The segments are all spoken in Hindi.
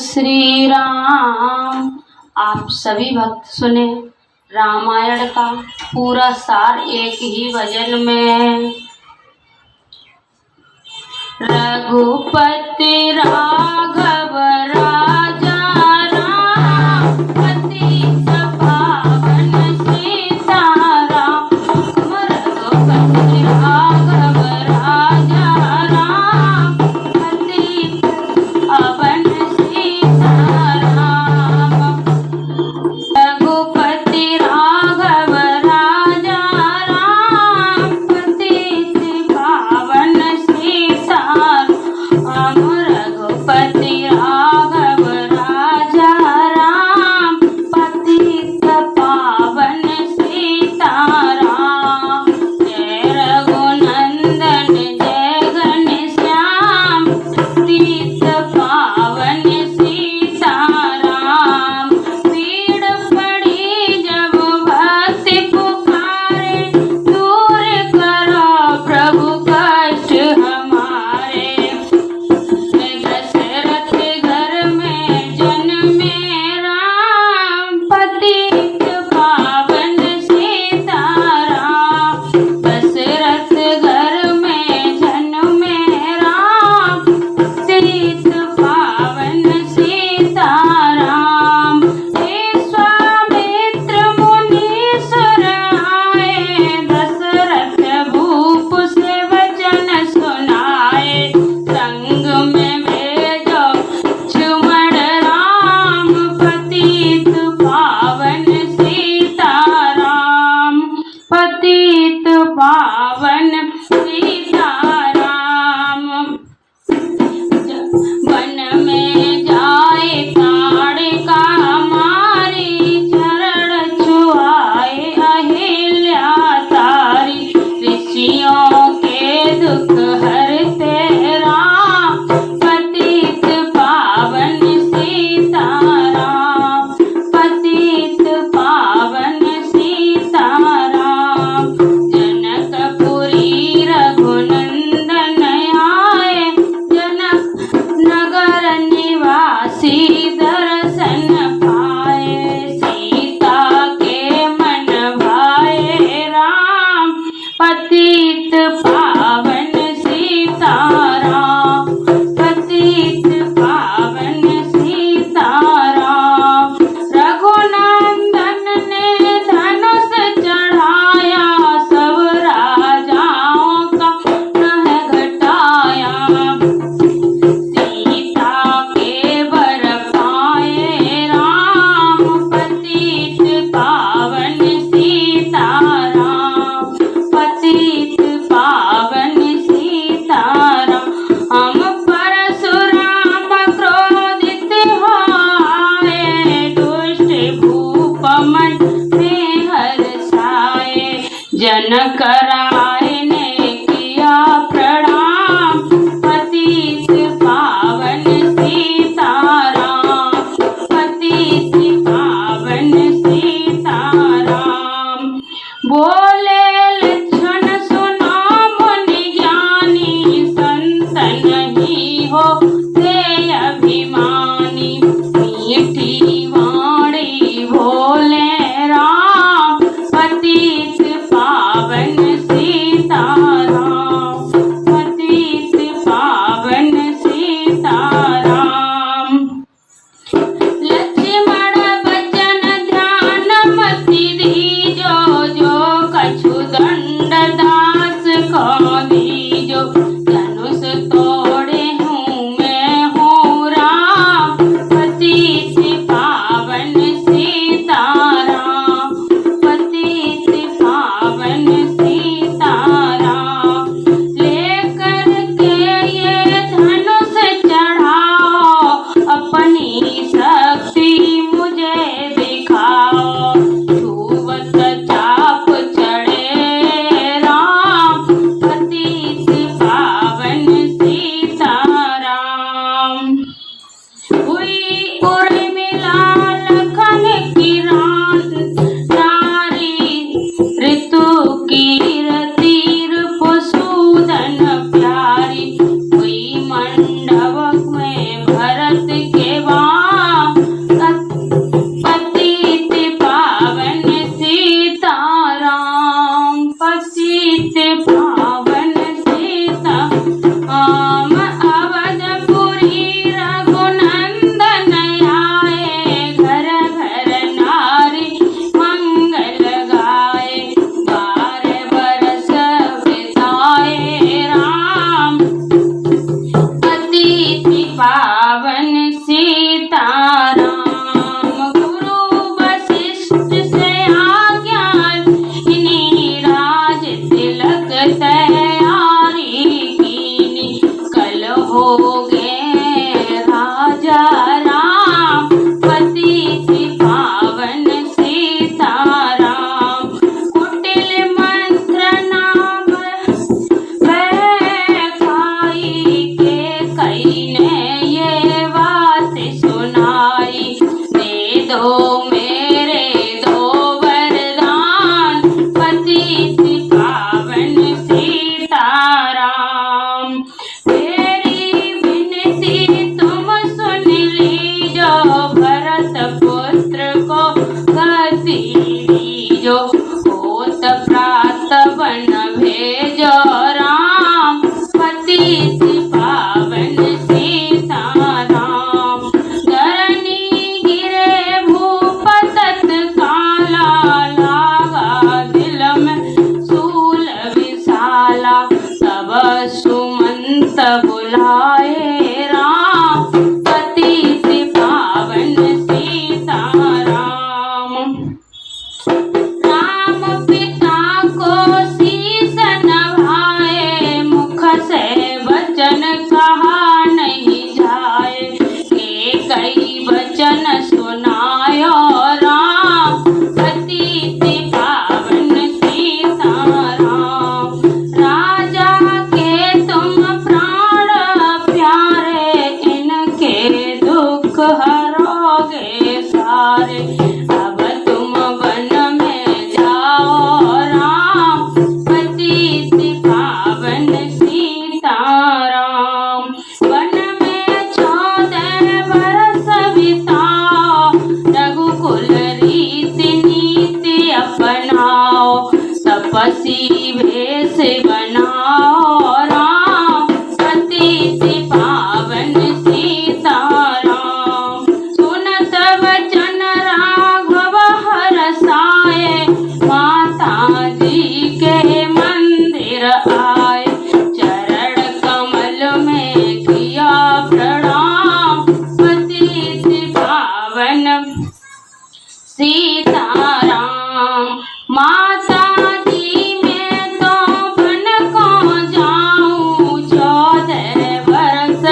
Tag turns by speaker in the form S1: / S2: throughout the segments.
S1: श्री राम। आप सभी भक्त सुने रामायण का पूरा सार एक ही भजन में। रघुपति राघव राजा राम, पतित पावन सीताराम। रघुपति राघव राजा राम, पतित पावन सीताराम। रघुपति राघव राजा राम, पतित पावन सीताराम। रघुपति राघव राजा राम, पतित पावन सीताराम। जय रघुनंदन जय घनश्याम, पतित पावन सीताराम। पीड़ पड़ी जब भक्ति पुकारे, दूर करो प्रभु कष्ट हमारे। दशरथ घर में जन्मे राम, पतित पावन सीताराम। दशरथ घर में जन्मे राम, पतित पावन सीताराम। विश्वामित्र मुनीश्वर आए, दशरथ भूप से वचन सुनाए। संग में भेजो लक्ष्मण राम, पतित पावन सीताराम। पतित पावन सीताराम। वन में जाए ताड़का मारी, चरण छुआए अहिल्या तारी। ऋषियों के दुख हरते राम, पतित पावन सीताराम। पतित पावन सीताराम। जनकपुरी रघुनंदन आए, जनक नगर निवासी दर्शन पाए। सीता के मन भाए राम, पतित पावन सीताराम। पतित पावन सीताराम। रघुनंदन ने धनुष चढ़ाया, सब राजाओं का ग्रह घटाया। सीता के वर पाए राम, पतित पावन सीताराम। पतित पावन सीताराम। हम परशुराम क्रोधित हो आए, दुष्ट भूप मन में हर्षाए। जनक राय ने किया प्रणाम, पतित पावन सीताराम। पतित पावन सीताराम। बोले लक्ष्मण सुनो मुनि ज्ञानी, संत नहीं हो ते अभिमानी। मीठी वाणी भोले राम, पतित पावन कई वचन सुनायो राम, पतित पावन सीताराम। राजा के तुम प्राण प्यारे, इनके दुख हरोगे सारे। अब तुम वन में जाओ राम, पतित पावन सीताराम। वन में 14 बरस बिताओ, रघुकुल रीति नीति अपनाओ। तपसी भेष बनाओ राम, पतित पावन सीताराम। सुनत वचन राघव हरसाए, माता जी के मंदिर आए। चरण कमल में किया प्रणाम, पतित पावन सीताराम। माता जी मैं तो बन को जाऊं, 14 बरस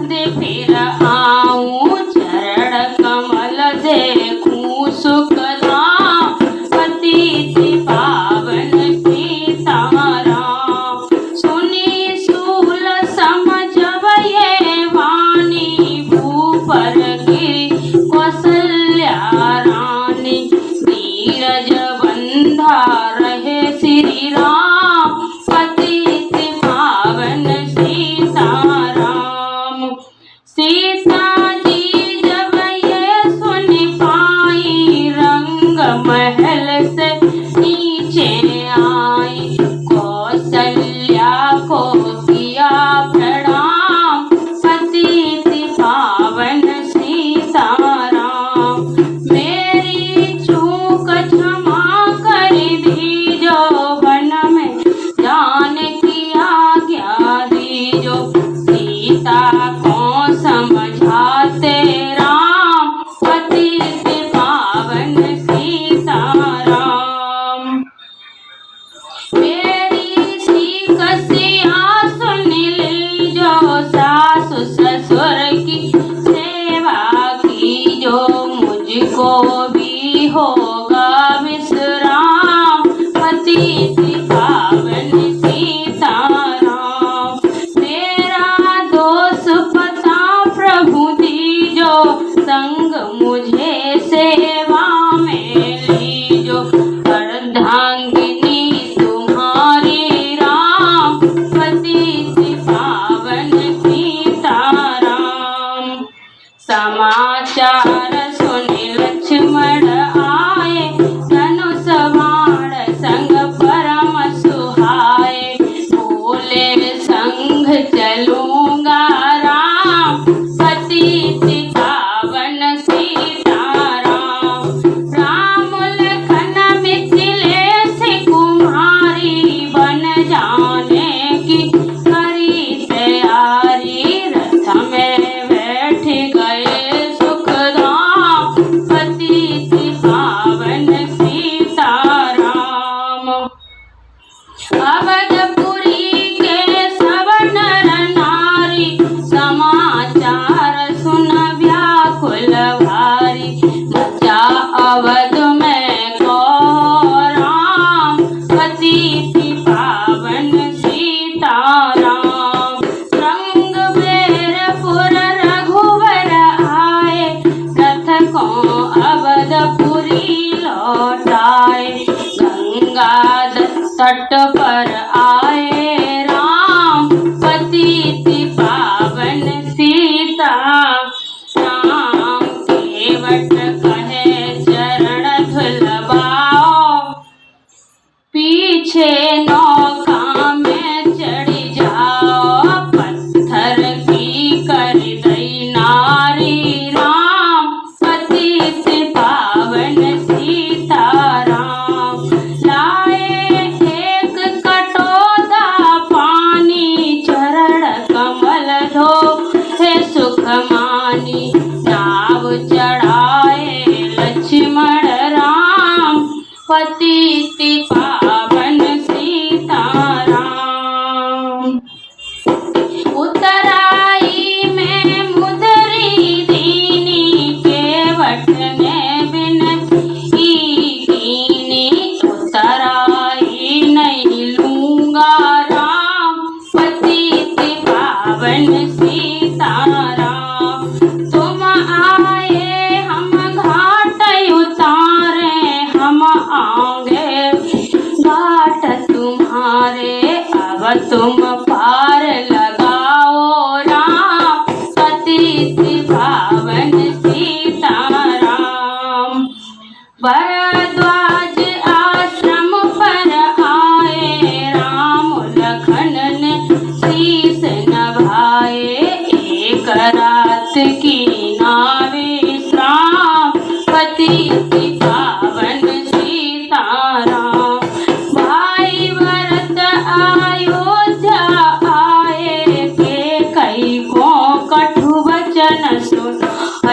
S1: दे फिर आऊं। चरण कमल देखूं सुख धाम, पतित पावन सीताराम। सुनी सूल समझब ये वाणी, भूपर गिरी कौशल्या रानी। नीरज बंधा रहे श्री राम, पतित पावन सीताराम। सीता जी जब ये सुन पाई, रंग महल से नीचे आई। कौशल्या को किया प्रणाम, पतित पावन सीताराम। मेरी चूक क्षमा कर दीजो, वन में जाने की आज्ञा दीजो। सीता को समझाते राम, पतित पावन सीताराम। मेरी सीख सिया सुन लीजो, सासु ससुर की सेवा कीजो। मुझको भी होगा विश्राम, पतित पावन सीताराम। मेरा दोष पता प्रभु दीजो, संग मुझे सेवा में लीजो। अर्धांगिनी तुम्हारी राम, पतित पावन सीताराम। समाचार सुन लक्ष्मण आए, धनुष बाण संग परम सुहाए। बोले संग चलूंगा राम, पतित पावन सीताराम। राम लखन मिथिलेश कुमारी, बन जाने की करी तैयारी। रथ में बैठ गए सुखधाम, पतित पावन सीताराम। अवधपुरी के सब नर नारी, समाचार सुन व्याकुल भारी। मचा अवध में गौराम, पतित पावन सीताराम। रंग बेरपुर रघुवर आए, रथ को अवधपुरी लौटाए। गंगा तट पर आए राम, पतित पावन सीता राम। केवट कहे चरण धुलवाओ, पीछे नौका में चढ़ जाओ। पत्थर की कर दई नारी राम, पतित पावन सीताराम। लाए एक कटोरा पानी, चरण कमल धो हे सुख मानी। नाव चढ़ाए लक्ष्मण राम, पतित पावन सीताराम। उतराई में मुदरी दी,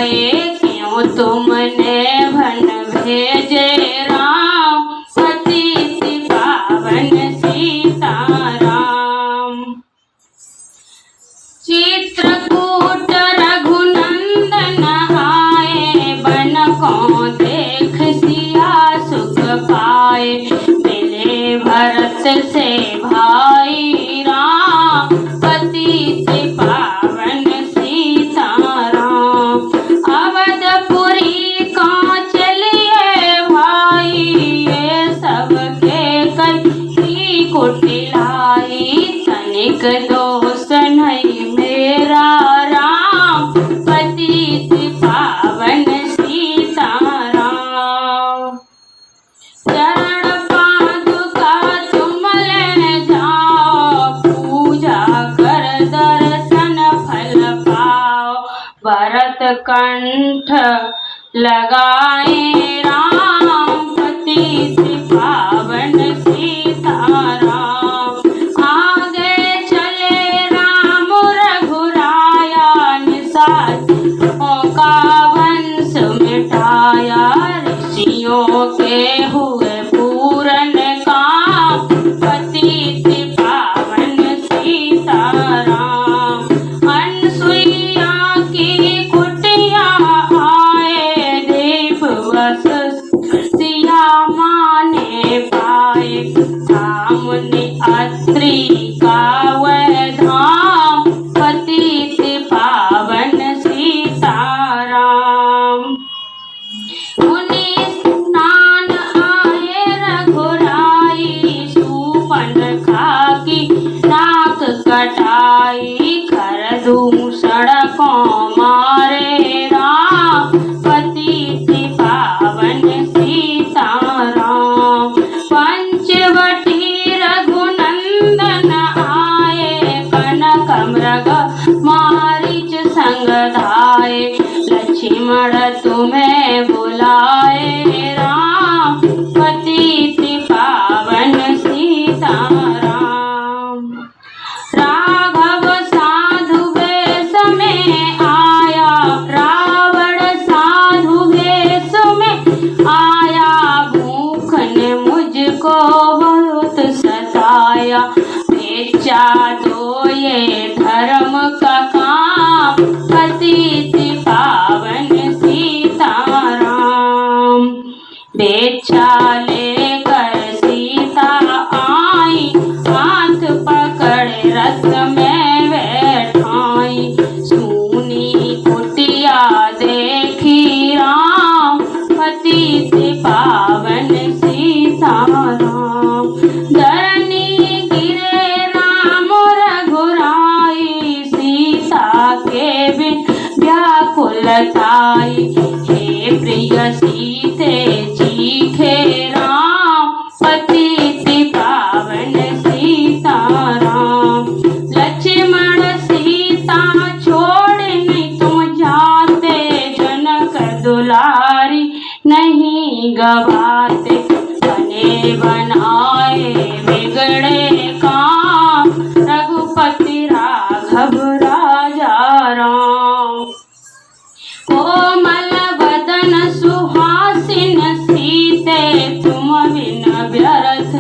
S1: आए, क्यों तुमने भन भेजे राम, पतित पावन सीताराम। चित्रकूट रघुनंदन आए, बन को देख सिया सुख पाए, मिले भरत से भाई राम, पतित पावन सीताराम। अवधपुरी का चलिए भाई, ये सबके कई कुटिलाई, तनिक दोष नहीं मेरा राम, पतित पावन सीताराम। चरण पादुका तुम ले जाओ, पूजा कर दर्शन फल पाओ, भरत कंठ लगाए राम, पतित पावन सीताराम। आगे चले राम रघुराया, निशाचरों का वंश मिटाया, ऋषियों के हुए पूरन काम, पतित पावन सीताराम। अनसुईया की कुटिया आए, देव सिया माने पाए, धामनि अत्रि का वह धाम, पतित पावन सीताराम। मुनि स्नान आए रघुराई, शूर्पणखा की नाक कटाई, कर दूषण को मारे राम, पतित पावन सीताराम। पंचवटी रघुनंदन आए, कनक मृग मारीच संग धाये, लक्ष्मण तुम्हें बुलाए राम, पतित पावन सीताराम। राघव साधु वेश में आया, रावण साधु वेश में आया, भूख ने मुझको बहुत सताया, बेचा दो ये धर्म का काम, पतित पावन सीताराम। बेचा लेकर सीता आई, हाथ पकड़े रथ में बैठाई, सूनी कुटिया देखी राम, पतित पावन सीताराम। धरनी गिरे राम रघुराई, सीता के बिन व्याकुलताई, हे प्रिय सीते चीखे राम, पतित पावन सीताराम। लक्ष्मण सीता छोड़ नहीं तुम जाते, जनक दुलारी नहीं गवाते, बने बनाए बिगड़े काम, रघुपति राघव राजा राम। कोमल बदन सुहासिन सीते, तुम बिन व्यर्थ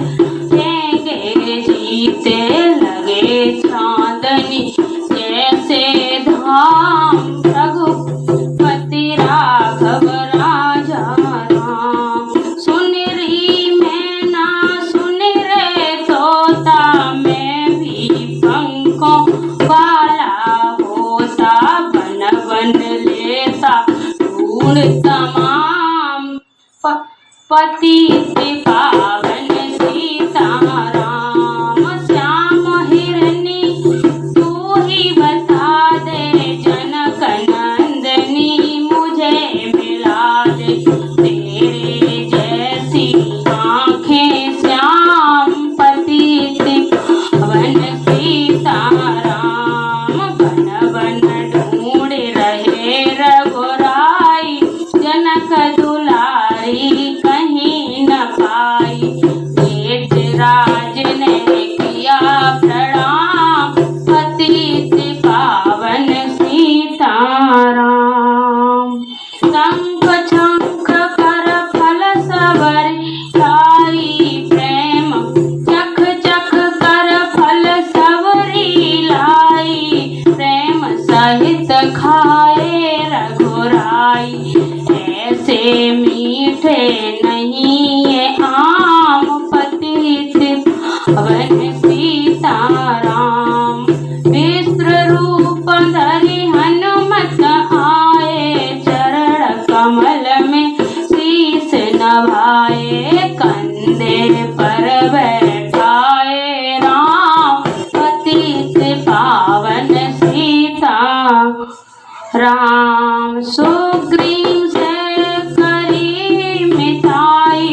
S1: देंगे जीते, लगे चांदनी जैसे धाम, रघुपति राघव राजा राम। सुन री मैना सुन रे तोता, मैं भी पंखों वाला होता, बन बन लेता ढूंढ तमाम, पतित पावन सीताराम। श्याम हिरनी तू ही बता दे, जनक नंदनी मुझे मिला दे, तेरे जैसी आँखें श्याम, पतित पावन सीताराम। बन बन ढूंढ रहे रघुराई, जनक दुलारी कहीं न पाई, पेट राज भाई। ऐसे मीठे नहीं ये आम, पतित पावन सीताराम। विश्व रूप धरि हनुमत आए, चरण कमल में शीस नभाए। कंधे पर बैठाए राम, पतित पावन सीता राम। सुग्रीव से करी मिताई,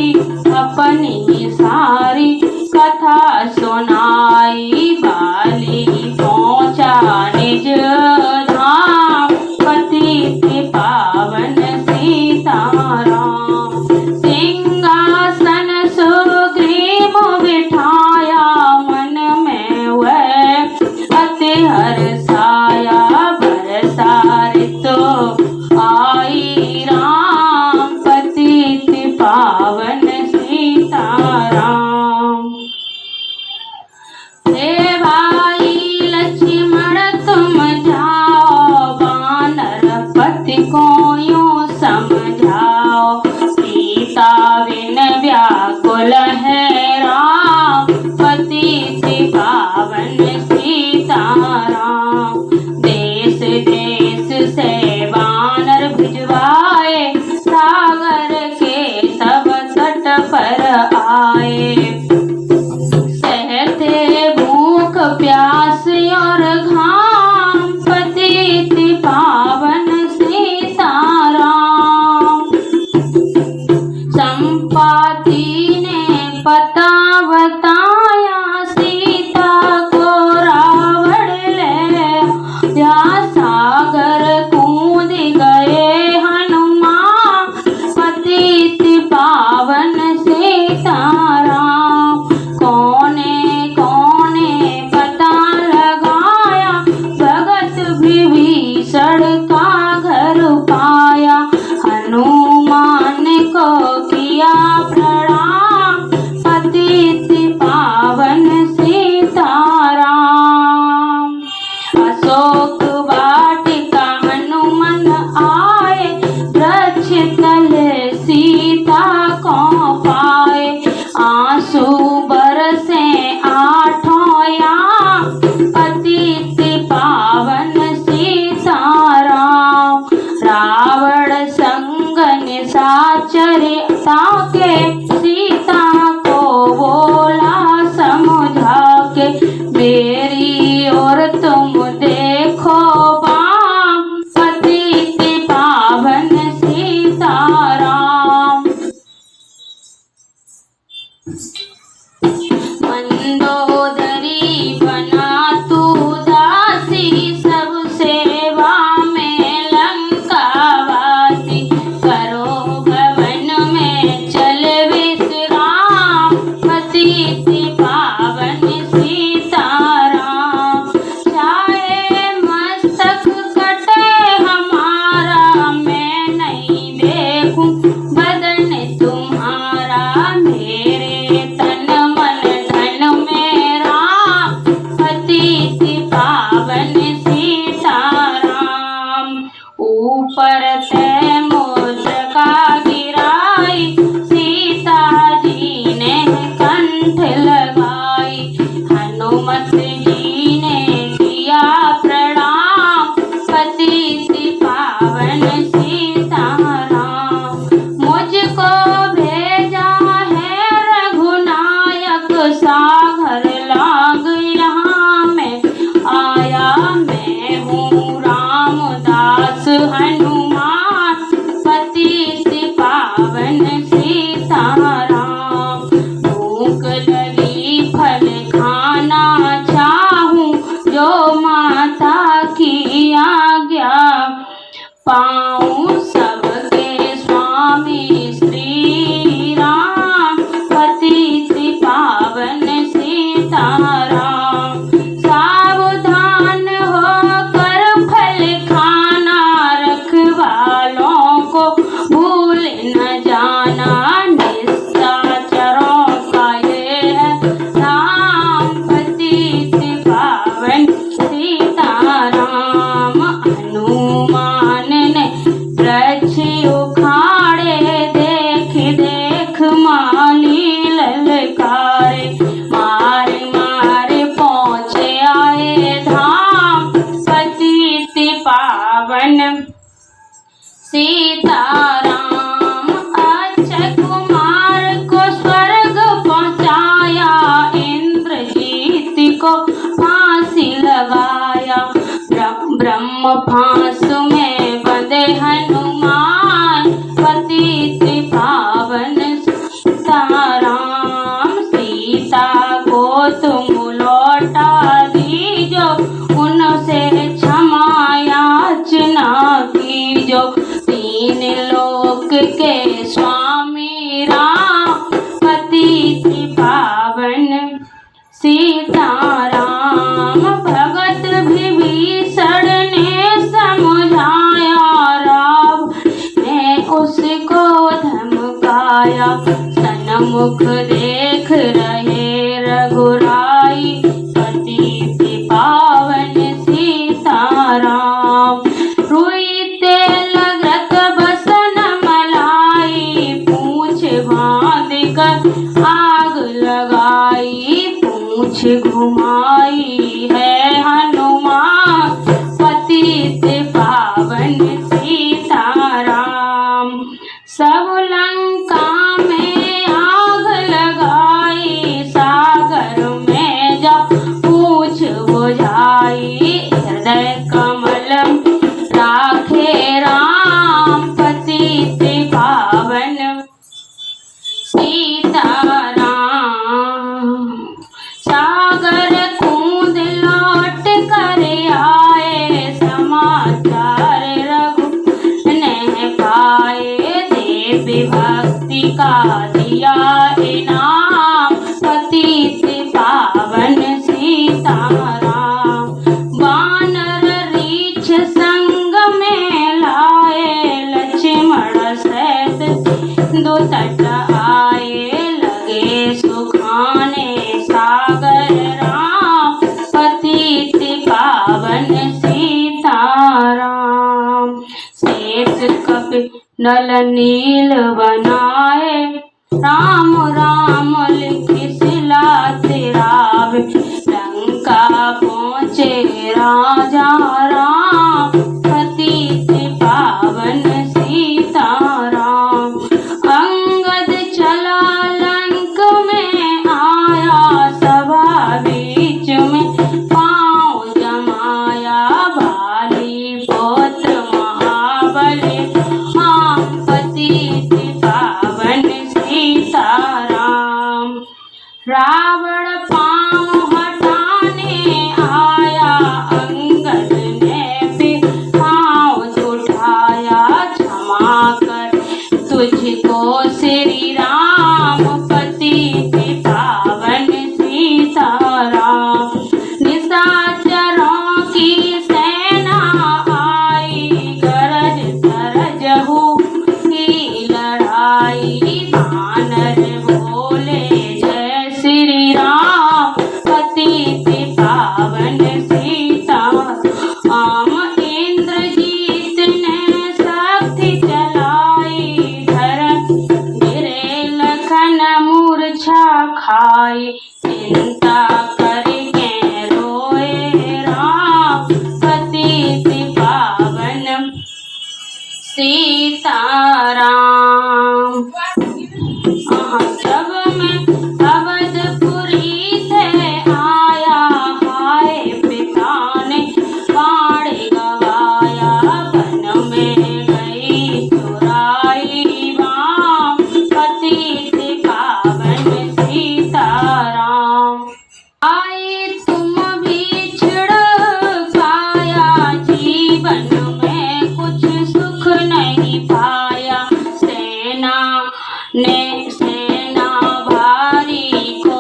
S1: अपनी सारी कथा सुनाई। बाली पहुँचा निज धाम, पतित पावन सीताराम। सिंहासन सुग्रीव बिठाया, मन में वह अति हर्षाया। बरसा ऋतु आई राम, पतित पावन सीताराम। हे भाई लक्ष्मण तुम जाओ, वानर पति को यूं समझाओ। सीता बिन व्याकुल है राम, पतित पावन सीताराम। देश देश से वानर भिजवाए, सागर के सब तट पर आए। सहते भूख प्यास और घाम, पतित पावन सीताराम। संपाति ने पता बताया, सीता को रावण ले या। सागर कूद गए हनुमान, पतित पावन सीताराम। कोने कोने पता लगाया, भगत विभीषण का घर पाया। हनुमान को किया प्रणाम, पतित पावन सीताराम। अशोक वाटिका हनुमान आए, वृक्ष तले सीता को पाए। आंसू बरसे आठों याम, पतित पावन सीताराम। रावण संग निशाचर ताके, सीता को बोला समझा के। मेरी और तुम देखो बाम, पतित पावन सीताराम। मंदोदरी बना तू दासी, सब सेवा में लंकावासी। करो भवन में चल विश्राम, पतित पावन सीताराम। चाहे मस्तक कटे हमारा, मैं नहीं देखूं बदन तुम्हारा। मेरे तन मन धन मेरा, पतित पावन सीताराम। ऊपर से मुद्रिका गिराई, सीता जी ने कंठ लगाई। हनुमत जी ने किया प्रणाम, पतित पावन सीताराम। मुझको भेजा है रघुनायक, सागर लाग यहाँ में आया। मैं हूँ रामदास हनुमान, पतित पावन सीताराम। भूख लगी फल खाना चाहूं, जो माता की आज्ञा पाऊं। सीताराम अक्षय कुमार को स्वर्ग पहुंचाया, इंद्रजीत को फांसी लगाया। ब्रह्म फांस में बंधे हनुमान, पतित पावन सीताराम। सीता को तुम लौटा दीजो, उनसे क्षमा याचना कीजो। तीन लोक के स्वामी राम, पतित पावन सीताराम। भगत विभीषण ने समझाया, राम ने उसको धमकाया। सन्मुख देख रहे रघुराई, पतित पावन सीताराम। रुई तेल घृत बसन मलाई, पूछ बांध कर आग लगाई। पूछ घुमाई है हनुमान, पतित पावन सीताराम। सब लंका में आग लगाई, सागर में जा पूछ बुझाई। हृदय कमल राखे राम, पतित पावन सीताराम। सागर कूद लौट कर आए, समाचार रघु ने पाए। देवी भक्ति का दिया इनाम, पतित पावन सीताराम। वानर रीछ संग में लाए, लक्ष्मण सहित दो तट आए। लगे सुखाने सागर राम, पतित पावन सीताराम। श्वेत कपि नल नील बनाए, राम राम लिखि शिला तिरावे। लंका पहुँचे राजा राम, पतित पावन सीताराम। अंगद चला लंक में आया, सभा बीच में पाँव जमाया। बाली पुत्र महाबली राम, पतित पावन सीताराम। रावण पाँव हटाने आया, अंगद ने भी पाँव उठाया। क्षमा कर तुझको श्री राम, पतित पावन सीताराम। निशाचरों की सेना आई, गरज गरजहु की लड़ाई। वानर बोले जय श्री राम, पतित पावन सीताराम। इंद्रजीत ने शक्ति चलाई, धरन गिरे लखन मूर्छा खाई। चिंता करके रोए राम, पतित पावन सीताराम। जब मैं अवधपुरी से आया, हाय पिता ने बाण गवाया। वन में गई चुराई बाम, पतित पावन सीताराम। आए तुम भी छिड़ पाया, जीवन में कुछ सुख नहीं पाया। सेना भारी को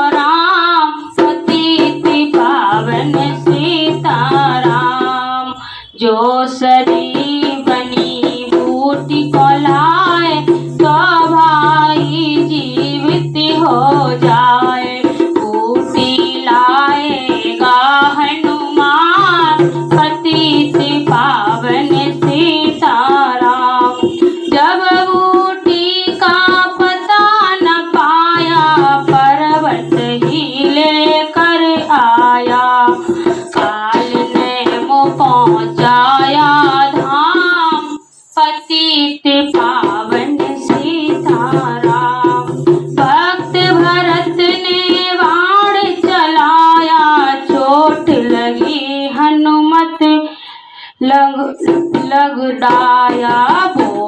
S1: राम, पतित पावन सीताराम। जो सरी बनी बूटी को लाए, तो भाई जीवित हो जाए। बूटी लाएगा हनुमान, पतित पावन सीताराम।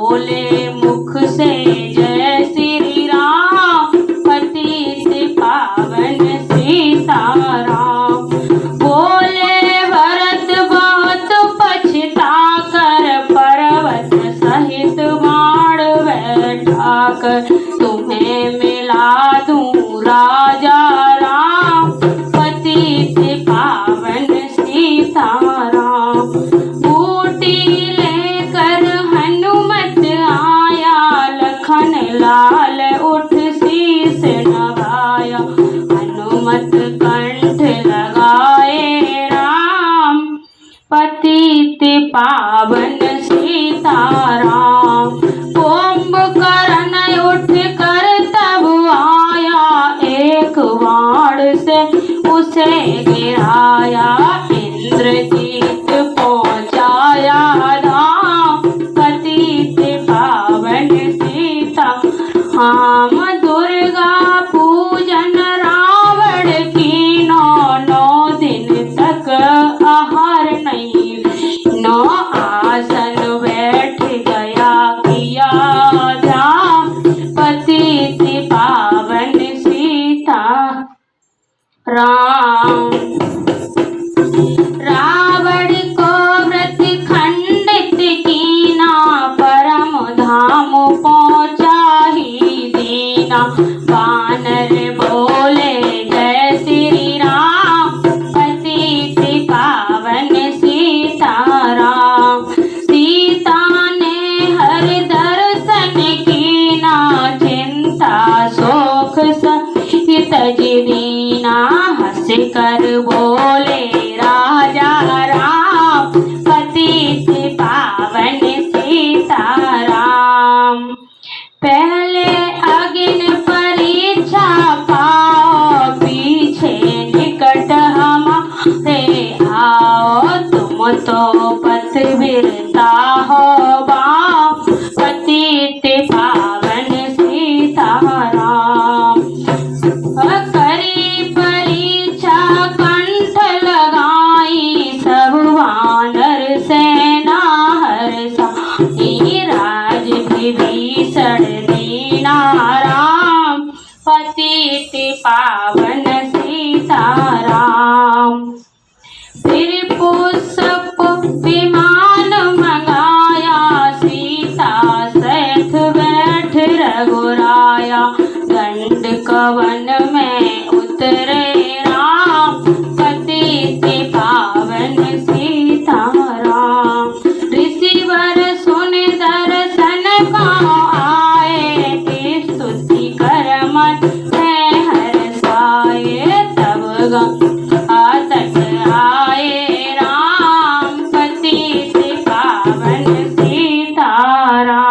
S1: बोले मुख से जय श्री राम, पतित पावन सीताराम। बोले भरत बहुत पछता कर, पर्वत सहित बाण बैठा कर, तुम्हें मिला दूं राजा राम, पतित पावन सीताराम। बूटी लेकर हनुमत आया, लखन लाल उठ शीस नभाया, हनुमत कंठ लगाए राम, पतित पावन सीताराम। कुंभकर्ण उठ कर तब आया, एक बाण से उसे गिराया, इंद्रजीत पहुंचाया धाम, पतित पावन सीता। हम दुर्गा पूजन रावण की, 9 दिन तक आहार नहीं, 9 आसन बैठ गया किया ध्यान, पतित पावन सीता राम। रावण को व्रत खंडित कीना, परम धाम पहुंचा ही दीना, वानर बोले जय श्री राम, पतित पावन सीताराम। सीता ने हर दर्शन कीना, चिंता शोक सहित दीना, हंस कर बोले राजा राम, पतित पावन सीताराम। पहले अग्नि परीक्षा पाओ, पीछे निकट हमारे आओ, तुम तो पथ बिरता हो बाम, पतित पावन सीताराम। करी परीक्षा कंठ लगाई, सब वानर सेना हर्षाई, राज विभीषण दीना राम, पतित पावन सीताराम। फिर पुष्प विमान मंगाया, सीता सहित बैठ रघुराया, गंड कवन में उतरे राम, पतित पावन सीताराम। ऋषिवर सुन दर्शन को आए, स्तुति कर मन में हर्षाए, तब तट आए राम, पतित पावन सीताराम।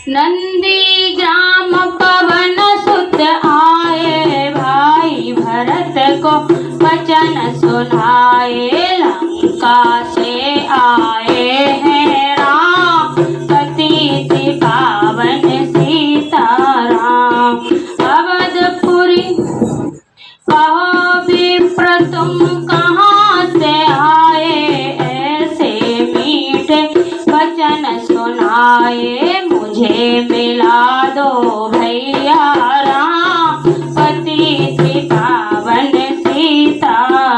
S1: नंदी ग्राम पवन सुत आए, भाई भरत को वचन सुनाए, लंका से आए हैं राम, पतित पावन सीताराम। अवधपुरी कहो विप्र तुम कहाँ से आए, ऐसे मीठे वचन सुनाए, मुझे मिला दो भैया राम, पतित पावन सीताराम।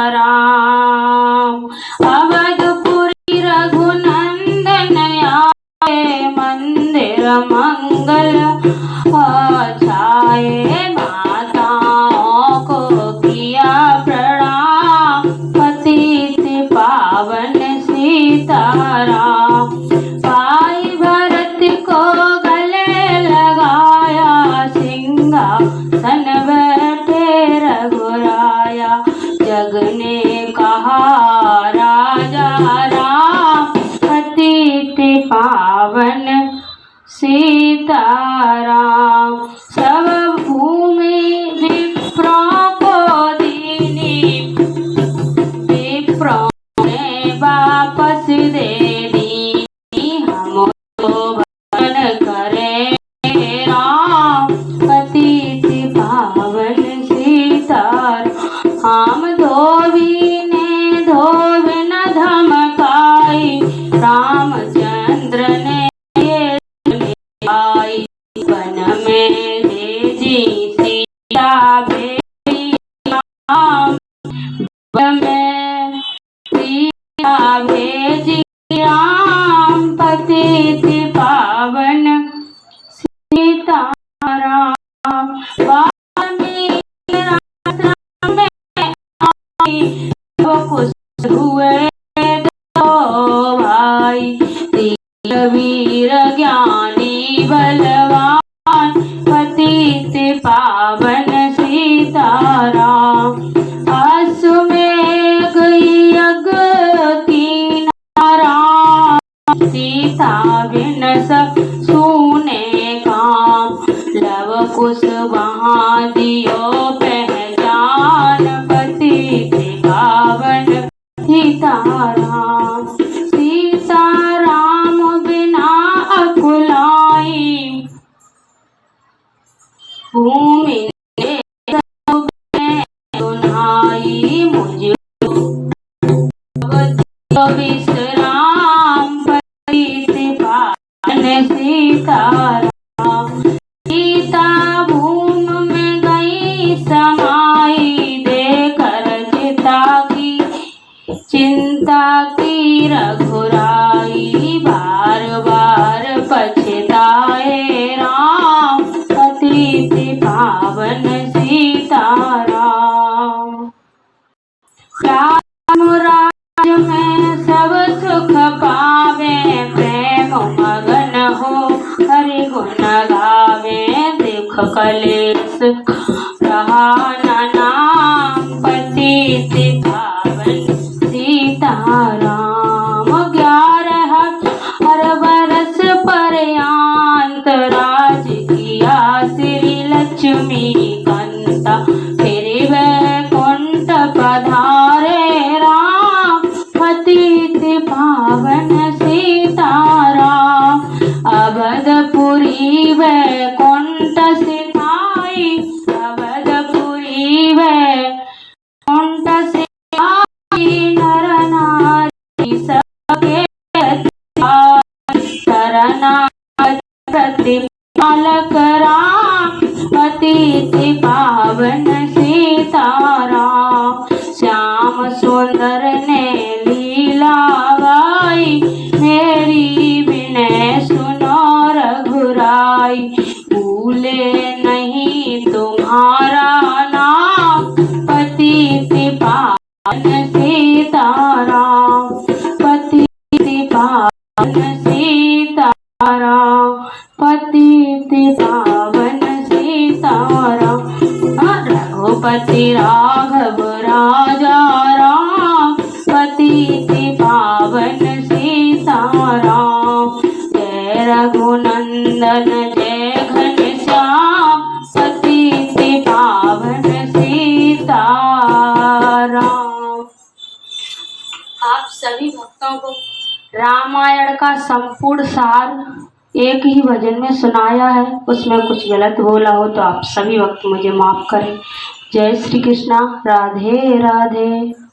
S1: अवधपुरी रघुनंदन आए, मंदिर मंगल छाए, माताओं को किया प्रणाम, पतित पावन सीताराम। भाई भरत को गले लगाया, सिंहासन बैठे रघुराया, जग ने कहा राजा राम, पतित पावन सीताराम। सब भूमि विप्रों को दीनी, विप्रों ने वापस दे दी, हम तो भवन भेजी सीता भेजी राम में सीता भेजी राम पतित पावन सीताराम वाल्मीकि आश्रम में आई खुश हुए दो भाई वीर ज्ञानी बलवान पतित पावन सीताराम अश्वमेघ यज्ञ कीना राम सीता बिन सब सुने काम लव कुश वहाँ दियो पहचान पतित पावन सीताराम सीताराम बिना अकुलाई भूमि सुनाई मुझे विश्राम पतित पावन सीताराम सीता भूमि में गई समाई देकर चिंता की रघुराई बार बार पछताए राम पतित पावन सीताराम राम राज में सब सुख पावे प्रेम मगन हो हरि गुण गावे दुख कलेश रहा न नाम पतित पावन सीताराम 11 हर बरस पर्यंत राज किया श्री लक्ष्मी कंता फिर वैकुंठ पधारे राम पतित पावन सीताराम अवधपुरी वैकुंठ सिधाई अवधपुरी वैकुंठ सिधाई नर नारी सबके प्रतिपालक राम पतित पावन सीताराम श्याम सुंदर ने लीला गाई मेरी विनय सुनो रघुराई भूले नहीं तुम्हारा नाम पतित पावन सीताराम पतित पावन सीताराम पतित पावन सीताराम रघुपति राघव राजा राम पतित पावन सीताराम जय रघुनंदन जय घनश्याम पतित पावन सीताराम। आप सभी भक्तों को रामायण का संपूर्ण सार एक ही भजन में सुनाया है, उसमें कुछ गलत बोला हो तो आप सभी भक्त मुझे माफ करें। जय श्री कृष्णा, राधे राधे।